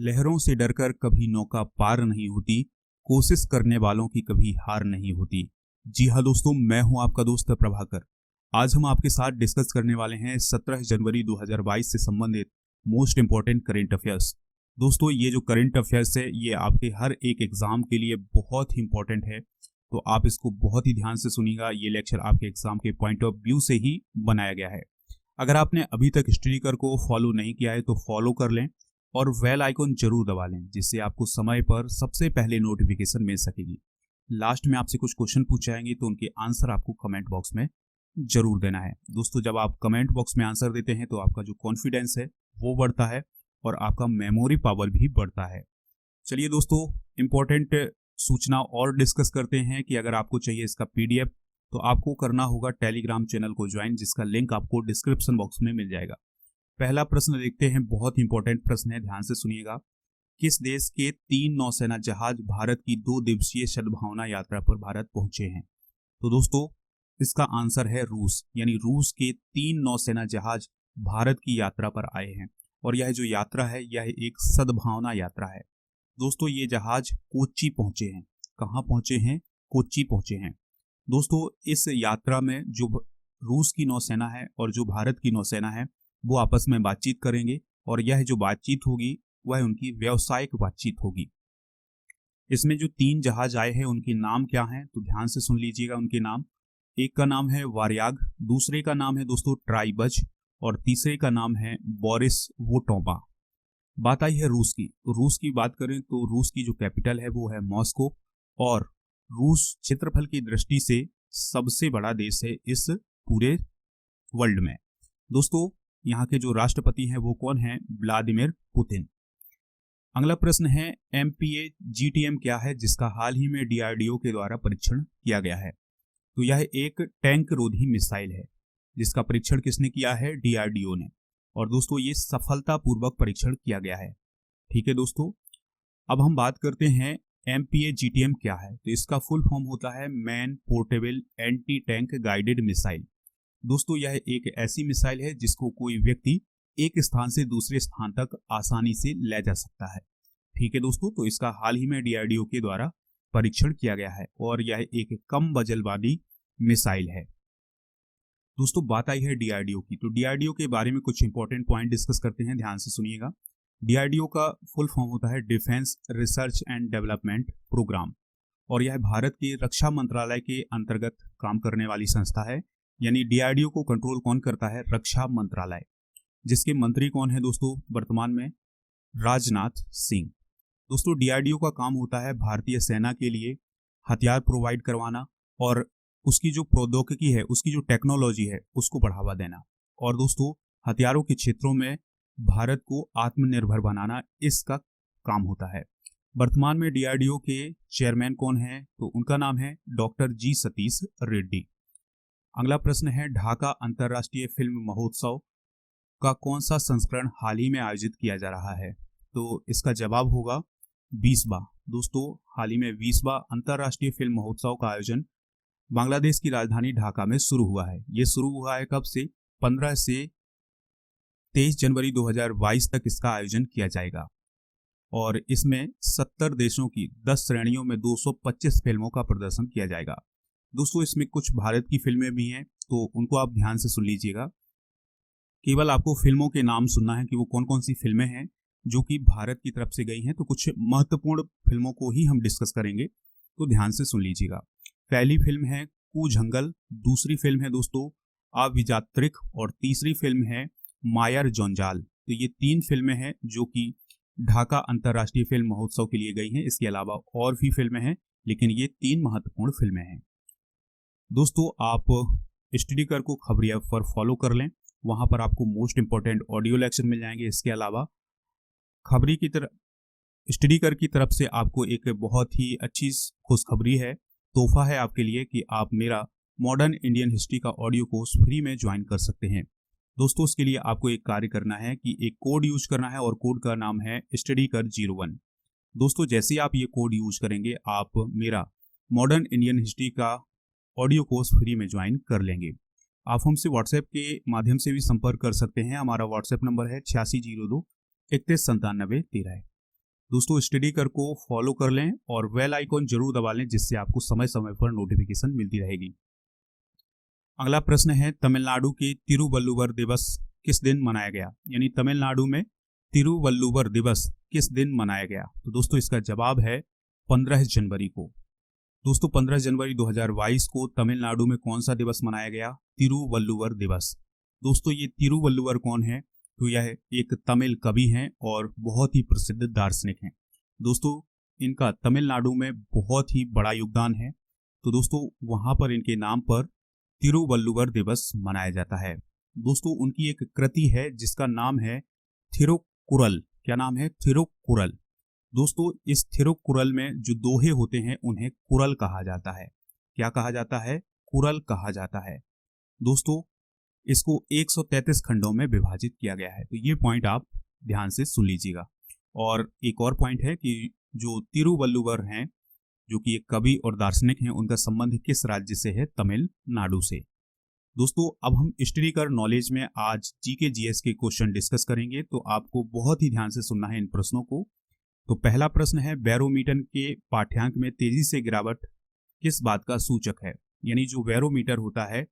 लहरों से डरकर कभी नौका पार नहीं होती, कोशिश करने वालों की कभी हार नहीं होती। जी हाँ दोस्तों, मैं हूं आपका दोस्त प्रभाकर। आज हम आपके साथ डिस्कस करने वाले हैं 17 जनवरी 2022 से संबंधित मोस्ट इंपॉर्टेंट करेंट अफेयर्स। दोस्तों, ये जो करेंट अफेयर्स है ये आपके हर एक एग्जाम के लिए बहुत ही इंपॉर्टेंट है, तो आप इसको बहुत ही ध्यान से सुनिएगा। ये लेक्चर आपके एग्जाम के पॉइंट ऑफ व्यू से ही बनाया गया है। अगर आपने अभी तक स्टडीकर को फॉलो नहीं किया है तो फॉलो कर लें और बेल आइकन जरूर दबा लें, जिससे आपको समय पर सबसे पहले नोटिफिकेशन मिल सकेगी। लास्ट में आपसे कुछ क्वेश्चन पूछे जाएंगे तो उनके आंसर आपको कमेंट बॉक्स में जरूर देना है। दोस्तों, जब आप कमेंट बॉक्स में आंसर देते हैं तो आपका जो कॉन्फिडेंस है वो बढ़ता है और आपका मेमोरी पावर भी बढ़ता है। चलिए दोस्तों, इंपॉर्टेंट सूचना और डिस्कस करते हैं कि अगर आपको चाहिए इसका पीडीएफ तो आपको करना होगा टेलीग्राम चैनल को ज्वाइन, जिसका लिंक आपको डिस्क्रिप्शन बॉक्स में मिल जाएगा। पहला प्रश्न देखते हैं, बहुत इंपॉर्टेंट प्रश्न है, ध्यान से सुनिएगा। किस देश के 3 नौसेना जहाज भारत की 2 दिवसीय सद्भावना यात्रा पर भारत पहुंचे हैं? तो दोस्तों, इसका आंसर है रूस। यानी रूस के 3 नौसेना जहाज भारत की यात्रा पर आए हैं और यह जो यात्रा है यह एक सद्भावना यात्रा है। दोस्तों, ये जहाज कोच्चि पहुंचे हैं। कहाँ पहुंचे हैं? कोच्चि पहुंचे हैं। दोस्तों, इस यात्रा में जो रूस की नौसेना है और जो भारत की नौसेना है वो आपस में बातचीत करेंगे और यह जो बातचीत होगी वह उनकी व्यावसायिक बातचीत होगी। इसमें जो 3 जहाज आए हैं उनके नाम क्या हैं तो ध्यान से सुन लीजिएगा उनके नाम। एक का नाम है वारयाग, दूसरे का नाम है दोस्तों ट्राइबज और तीसरे का नाम है बोरिस वोटोमा। बात आई है रूस की, तो रूस की बात करें तो रूस की जो कैपिटल है वो है मॉस्को और रूस क्षेत्रफल की दृष्टि से सबसे बड़ा देश है इस पूरे वर्ल्ड में। दोस्तों, यहाँ के जो राष्ट्रपति हैं वो कौन है? Vladimir Putin. अगला प्रश्न है, एमपीए जीटीएम क्या है जिसका हाल ही में डीआरडीओ के द्वारा परीक्षण किया गया है? तो यह एक टैंक रोधी मिसाइल है जिसका परीक्षण किसने किया है? डीआरडीओ ने। और दोस्तों, ये सफलतापूर्वक परीक्षण किया गया है। ठीक है दोस्तों, अब हम बात करते हैं एमपीए जीटीएम क्या है। तो इसका फुल फॉर्म होता है man portable anti tank guided missile. दोस्तों, यह एक ऐसी मिसाइल है जिसको कोई व्यक्ति एक स्थान से दूसरे स्थान तक आसानी से ले जा सकता है। ठीक है दोस्तों, तो इसका हाल ही में डीआरडीओ के द्वारा परीक्षण किया गया है और यह एक कम वजन वाली मिसाइल है। दोस्तों, बात आई है डीआरडीओ की, तो डीआरडीओ के बारे में कुछ इंपॉर्टेंट पॉइंट डिस्कस करते हैं, ध्यान से सुनिएगा। डीआरडीओ का फुल फॉर्म होता है defence research and development programme और यह भारत के रक्षा मंत्रालय के अंतर्गत काम करने वाली संस्था है। यानी डीआरडीओ को कंट्रोल कौन करता है? रक्षा मंत्रालय, जिसके मंत्री कौन है दोस्तों वर्तमान में? राजनाथ सिंह। दोस्तों, डीआरडीओ का काम होता है भारतीय सेना के लिए हथियार प्रोवाइड करवाना और उसकी जो प्रौद्योगिकी है, उसकी जो टेक्नोलॉजी है उसको बढ़ावा देना और दोस्तों हथियारों के क्षेत्रों में भारत को आत्मनिर्भर बनाना, इसका काम होता है। वर्तमान में डीआरडीओ के चेयरमैन कौन है? तो उनका नाम है डॉक्टर जी सतीश रेड्डी। अगला प्रश्न है, ढाका अंतर्राष्ट्रीय फिल्म महोत्सव का कौन सा संस्करण हाल ही में आयोजित किया जा रहा है? तो इसका जवाब होगा 20वां। दोस्तों, हाल ही में 20वां अंतर्राष्ट्रीय फिल्म महोत्सव का आयोजन बांग्लादेश की राजधानी ढाका में शुरू हुआ है। ये शुरू हुआ है कब से? 15 से 23 जनवरी 2022 तक इसका आयोजन किया जाएगा और इसमें 70 देशों की 10 श्रेणियों में 225 फिल्मों का प्रदर्शन किया जाएगा। दोस्तों, इसमें कुछ भारत की फिल्में भी हैं तो उनको आप ध्यान से सुन लीजिएगा। केवल आपको फिल्मों के नाम सुनना है कि वो कौन कौन सी फिल्में हैं जो कि भारत की तरफ से गई हैं। तो कुछ महत्वपूर्ण फिल्मों को ही हम डिस्कस करेंगे, तो ध्यान से सुन लीजिएगा। पहली फिल्म है कू जंगल, दूसरी फिल्म है दोस्तों अविजात्रिक और तीसरी फिल्म है मायर जंजाल। तो ये 3 फिल्में हैं जो कि ढाका अंतर्राष्ट्रीय फिल्म महोत्सव के लिए गई हैं। इसके अलावा और भी फिल्में हैं लेकिन ये 3 महत्वपूर्ण फिल्में हैं। दोस्तों, आप स्टडीकर को खबरी ऐप पर फॉलो कर लें, वहां पर आपको मोस्ट इंपॉर्टेंट ऑडियो लेक्चर मिल जाएंगे। इसके अलावा खबरी की तरफ स्टडीकर की तरफ से आपको एक बहुत ही अच्छी खुशखबरी है, तोहफा है आपके लिए कि आप मेरा मॉडर्न इंडियन हिस्ट्री का ऑडियो कोर्स फ्री में ज्वाइन कर सकते हैं। दोस्तों, उसके लिए आपको एक कार्य करना है कि एक कोड यूज करना है और कोड का नाम है StudyKar01। दोस्तों, जैसे ही आप ये कोड यूज करेंगे आप मेरा मॉडर्न इंडियन हिस्ट्री का ऑडियो कोर्स फ्री में ज्वाइन कर लेंगे। आप हमसे व्हाट्सएप के माध्यम से भी संपर्क कर सकते हैं। हमारा व्हाट्सएप नंबर है 8602 319713। दोस्तों स्टडी कर को फॉलो कर लें और बेल आइकॉन जरूर दबा लें, जिससे आपको समय समय पर नोटिफिकेशन मिलती रहेगी। अगला प्रश्न है, तमिलनाडु के तिरुवल्लुवर दिवस किस दिन मनाया गया? यानी तमिलनाडु में तिरुवल्लुवर दिवस किस दिन मनाया गया? तो दोस्तों इसका जवाब है 15 जनवरी को। दोस्तों 15 जनवरी 2022 को तमिलनाडु में कौन सा दिवस मनाया गया? तिरुवल्लुवर दिवस। दोस्तों ये तिरुवल्लुवर कौन है? तो यह एक तमिल कवि हैं और बहुत ही प्रसिद्ध दार्शनिक हैं। दोस्तों इनका तमिलनाडु में बहुत ही बड़ा योगदान है, तो दोस्तों वहां पर इनके नाम पर तिरुवल्लुवर दिवस मनाया जाता है। दोस्तों उनकी एक कृति है जिसका नाम है थिरुकुरल। क्या नाम है? थिरुकुरल। दोस्तों इस थिरुकुरल में जो दोहे होते हैं उन्हें कुरल कहा जाता है। क्या कहा जाता है? कुरल कहा जाता है। दोस्तों इसको 133 खंडों में विभाजित किया गया है, तो ये पॉइंट आप ध्यान से सुन लीजिएगा। और एक और पॉइंट है कि जो तिरुवल्लुवर हैं, जो कि एक कवि और दार्शनिक हैं, उनका संबंध किस राज्य से है? तमिलनाडु से। दोस्तों अब हम स्टडी कर नॉलेज में आज जीके जीएस के क्वेश्चन डिस्कस करेंगे, तो आपको बहुत ही ध्यान से सुनना है इन प्रश्नों को। तो पहला प्रश्न है, बैरोमीटर के पाठ्यांक में तेजी से गिरावट किस बात का सूचक है? यानी जो बैरोमीटर होता है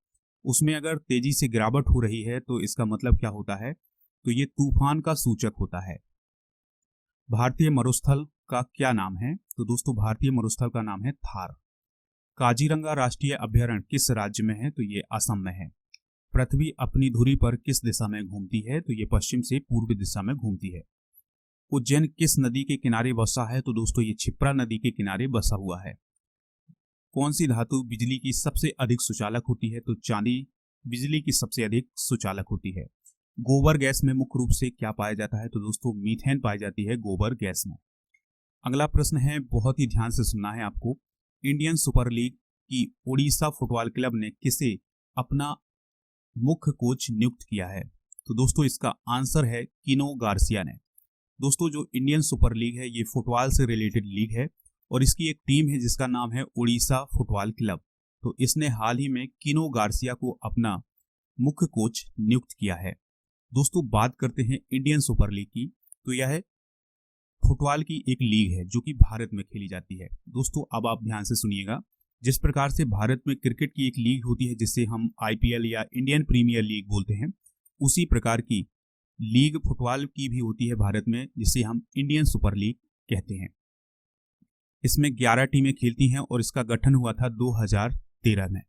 उसमें अगर तेजी से गिरावट हो रही है तो इसका मतलब क्या होता है? तो ये तूफान का सूचक होता है। भारतीय मरुस्थल का क्या नाम है? तो दोस्तों भारतीय मरुस्थल का नाम है थार। काजीरंगा राष्ट्रीय अभयारण्य किस राज्य में है? तो ये असम में है। पृथ्वी अपनी धुरी पर किस दिशा में घूमती है? तो ये पश्चिम से पूर्व दिशा में घूमती है। उज्जैन किस नदी के किनारे बसा है? तो दोस्तों ये क्षिप्रा नदी के किनारे बसा हुआ है। कौन सी धातु बिजली की सबसे अधिक सुचालक होती है? तो चांदी बिजली की सबसे अधिक सुचालक होती है। गोबर गैस में मुख्य रूप से क्या पाया जाता है? तो दोस्तों मीथेन पाई जाती है गोबर गैस में। अगला प्रश्न है, बहुत ही ध्यान से सुनना है आपको। इंडियन सुपर लीग की ओडिशा फुटबॉल क्लब ने किसे अपना मुख्य कोच नियुक्त किया है? तो दोस्तों इसका आंसर है किनो गार्सिया ने। दोस्तों जो इंडियन सुपर लीग है ये फुटबॉल से रिलेटेड लीग है और इसकी एक टीम है जिसका नाम है ओडिशा फुटबॉल क्लब। तो इसने हाल ही में किनो गार्सिया को अपना मुख्य कोच नियुक्त किया है। दोस्तों बात करते हैं इंडियन सुपर लीग की, तो यह फुटबॉल की एक लीग है जो कि भारत में खेली जाती है। दोस्तों अब आप ध्यान से सुनिएगा, जिस प्रकार से भारत में क्रिकेट की एक लीग होती है जिसे हम आईपीएल या इंडियन प्रीमियर लीग बोलते हैं, उसी प्रकार की लीग फुटबॉल की भी होती है भारत में, जिसे हम इंडियन सुपर लीग कहते हैं। इसमें 11 टीमें खेलती हैं और इसका गठन हुआ था 2013 में।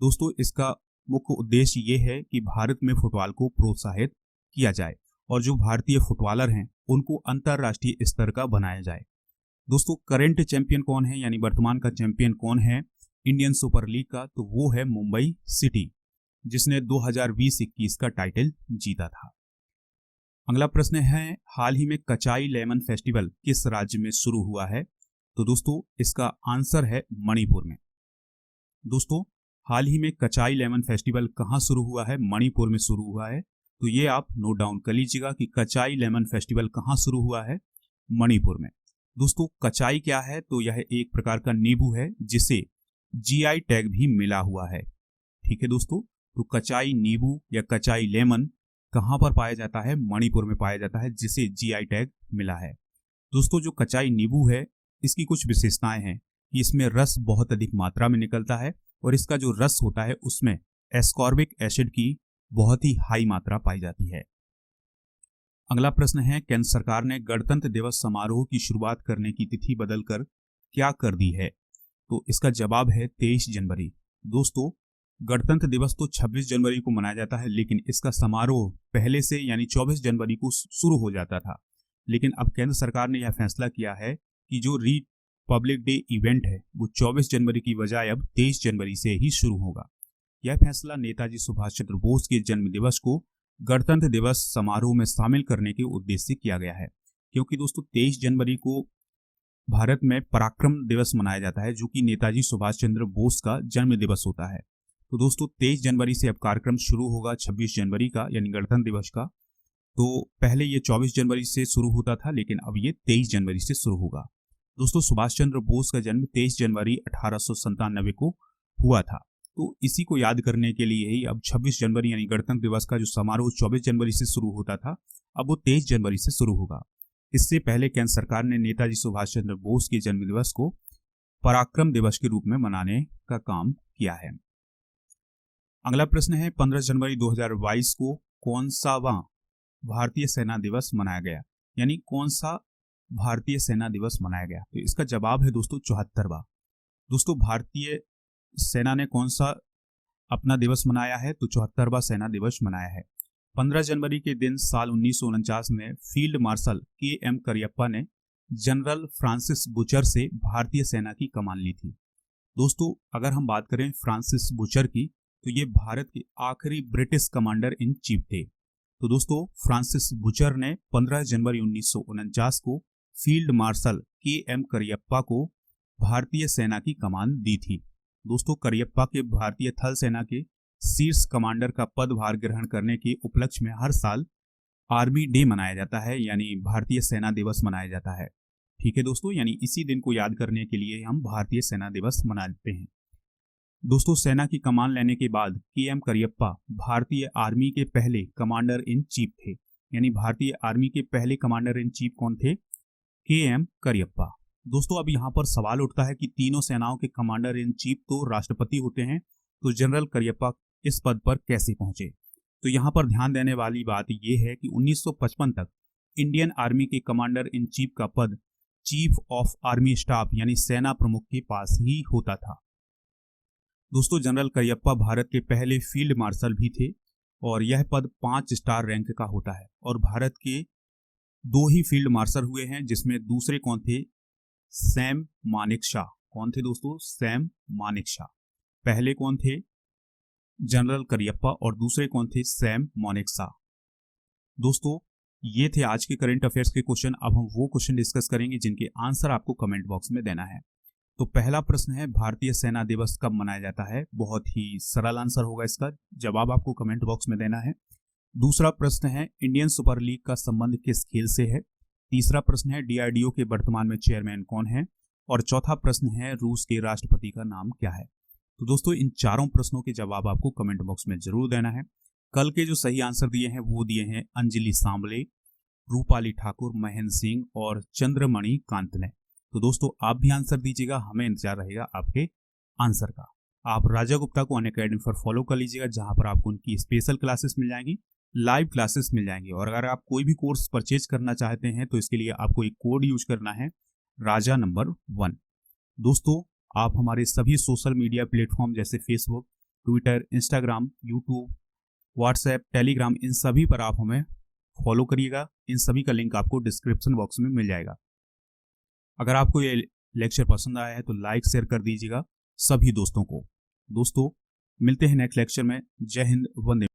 दोस्तों इसका मुख्य उद्देश्य ये है कि भारत में फुटबॉल को प्रोत्साहित किया जाए और जो भारतीय फुटबॉलर हैं उनको अंतरराष्ट्रीय स्तर का बनाया जाए। दोस्तों करंट चैंपियन कौन है, यानी वर्तमान का चैंपियन कौन है इंडियन सुपर लीग का? तो वो है मुंबई सिटी, जिसने 2020-21 का टाइटल जीता था। अगला प्रश्न है, हाल ही में कचाई लेमन फेस्टिवल किस राज्य में शुरू हुआ है? तो दोस्तों इसका आंसर है मणिपुर में। दोस्तों हाल ही में कचाई लेमन फेस्टिवल कहाँ शुरू हुआ है? मणिपुर में शुरू हुआ है। तो ये आप नोट डाउन कर लीजिएगा कि कचाई लेमन फेस्टिवल कहाँ शुरू हुआ है? मणिपुर में। दोस्तों कचाई क्या है? तो यह एक प्रकार का नींबू है जिसे जीआई टैग भी मिला हुआ है। ठीक है दोस्तों, तो कचाई नींबू या कचाई लेमन कहाँ पर पाया जाता है? मणिपुर में पाया जाता है, जिसे जीआई टैग मिला है। दोस्तों जो कचाई नींबू है इसकी कुछ विशेषताएं हैं कि इसमें रस बहुत अधिक मात्रा में निकलता है और इसका जो रस होता है उसमें एस्कॉर्बिक एसिड की बहुत ही हाई मात्रा पाई जाती है। अगला प्रश्न है, केंद्र सरकार ने गणतंत्र दिवस समारोह की शुरुआत करने की तिथि बदलकर क्या कर दी है? तो इसका जवाब है 23 जनवरी। दोस्तों गणतंत्र दिवस तो 26 जनवरी को मनाया जाता है, लेकिन इसका समारोह पहले से यानी 24 जनवरी को शुरू हो जाता था। लेकिन अब केंद्र सरकार ने यह फैसला किया है कि जो रिपब्लिक डे इवेंट है वो 24 जनवरी की बजाय अब 23 जनवरी से ही शुरू होगा। यह फैसला नेताजी सुभाष चंद्र बोस के जन्म दिवस को गणतंत्र दिवस समारोह में शामिल करने के उद्देश्य से किया गया है, क्योंकि दोस्तों 23 जनवरी को भारत में पराक्रम दिवस मनाया जाता है जो कि नेताजी सुभाष चंद्र बोस का जन्म दिवस होता है। तो दोस्तों 23 जनवरी से अब कार्यक्रम शुरू होगा 26 जनवरी का यानी गणतंत्र दिवस का। तो पहले ये 24 जनवरी से शुरू होता था, लेकिन अब ये 23 जनवरी से शुरू होगा। दोस्तों सुभाष चंद्र बोस का जन्म 23 जनवरी 1897 को हुआ था। तो इसी को याद करने के लिए ही अब 26 जनवरी यानी गणतंत्र दिवस का जो समारोह 24 जनवरी से शुरू होता था अब वो 23 जनवरी से शुरू होगा। इससे पहले केंद्र सरकार ने नेताजी सुभाष चंद्र बोस के जन्म दिवस को पराक्रम दिवस के रूप में मनाने का काम किया है। अगला प्रश्न है 15 जनवरी 2022 को कौन सावां भारतीय सेना दिवस मनाया गया, यानी कौन सा भारतीय सेना दिवस मनाया गया। तो इसका जवाब है दोस्तों 74वां। दोस्तों भारतीय सेना ने कौन सा अपना दिवस मनाया है, तो 74वां सेना दिवस मनाया है। 15 जनवरी के दिन साल 1949 में फील्ड मार्शल KM करियप्पा ने जनरल फ्रांसिस बुचर से भारतीय सेना की कमान ली थी। दोस्तों अगर हम बात करें फ्रांसिस बुचर की, तो ये भारत के आखिरी ब्रिटिश कमांडर इन चीफ थे। तो दोस्तों फ्रांसिस बुचर ने 15 जनवरी 1949 को फील्ड मार्शल KM करियप्पा को भारतीय सेना की कमान दी थी। दोस्तों करियप्पा के भारतीय थल सेना के शीर्ष कमांडर का पदभार ग्रहण करने के उपलक्ष्य में हर साल आर्मी डे मनाया जाता है, यानी भारतीय सेना दिवस मनाया जाता है। ठीक है दोस्तों, यानी इसी दिन को याद करने के लिए हम भारतीय सेना दिवस मनाते हैं। दोस्तों सेना की कमान लेने के बाद KM करियप्पा भारतीय आर्मी के पहले कमांडर इन चीफ थे, यानी भारतीय आर्मी के पहले कमांडर इन चीफ कौन थे, KM करियप्पा। दोस्तों अब यहाँ पर सवाल उठता है कि तीनों सेनाओं के कमांडर इन चीफ तो राष्ट्रपति होते हैं, तो जनरल करियप्पा इस पद पर कैसे पहुंचे। तो यहाँ पर ध्यान देने वाली बात यह है कि 1955 तक इंडियन आर्मी के कमांडर इन चीफ का पद चीफ ऑफ आर्मी स्टाफ यानी सेना प्रमुख के पास ही होता था। दोस्तों जनरल करियप्पा भारत के पहले फील्ड मार्शल भी थे और यह पद 5 स्टार रैंक का होता है और भारत के 2 ही फील्ड मार्शल हुए हैं, जिसमें दूसरे कौन थे, सैम मानेकशॉ। कौन थे दोस्तों, सैम मानेकशॉ। पहले कौन थे, जनरल करियप्पा और दूसरे कौन थे, सैम मानेकशॉ। दोस्तों ये थे आज के करंट अफेयर्स के क्वेश्चन। अब हम वो क्वेश्चन डिस्कस करेंगे जिनके आंसर आपको कमेंट बॉक्स में देना है। तो पहला प्रश्न है भारतीय सेना दिवस कब मनाया जाता है। बहुत ही सरल आंसर होगा इसका, जवाब आपको कमेंट बॉक्स में देना है। दूसरा प्रश्न है इंडियन सुपर लीग का संबंध किस खेल से है। तीसरा प्रश्न है DRDO के वर्तमान में चेयरमैन कौन है। और चौथा प्रश्न है रूस के राष्ट्रपति का नाम क्या है। तो दोस्तों इन चारों प्रश्नों के जवाब आपको कमेंट बॉक्स में जरूर देना है। कल के जो सही आंसर दिए हैं वो दिए हैं अंजलि सांबले, रूपाली ठाकुर, महेंद्र सिंह और चंद्रमणि कांत ने। तो दोस्तों आप भी आंसर दीजिएगा, हमें इंतजार रहेगा आपके आंसर का। आप राजा गुप्ता को अनअकैडमी पर फॉलो कर लीजिएगा, जहां पर आपको उनकी स्पेशल क्लासेस मिल जाएंगी, लाइव क्लासेस मिल जाएंगी। और अगर आप कोई भी कोर्स परचेज करना चाहते हैं तो इसके लिए आपको एक कोड यूज करना है, राजा नंबर 1। दोस्तों आप हमारे सभी सोशल मीडिया प्लेटफॉर्म जैसे Facebook, Twitter, Instagram, YouTube, WhatsApp, Telegram, इन सभी पर आप हमें फॉलो करिएगा। इन सभी का लिंक आपको डिस्क्रिप्शन बॉक्स में मिल जाएगा। अगर आपको ये लेक्चर पसंद आया है तो लाइक शेयर कर दीजिएगा सभी दोस्तों को। दोस्तों मिलते हैं नेक्स्ट लेक्चर में। जय हिंद, वंदे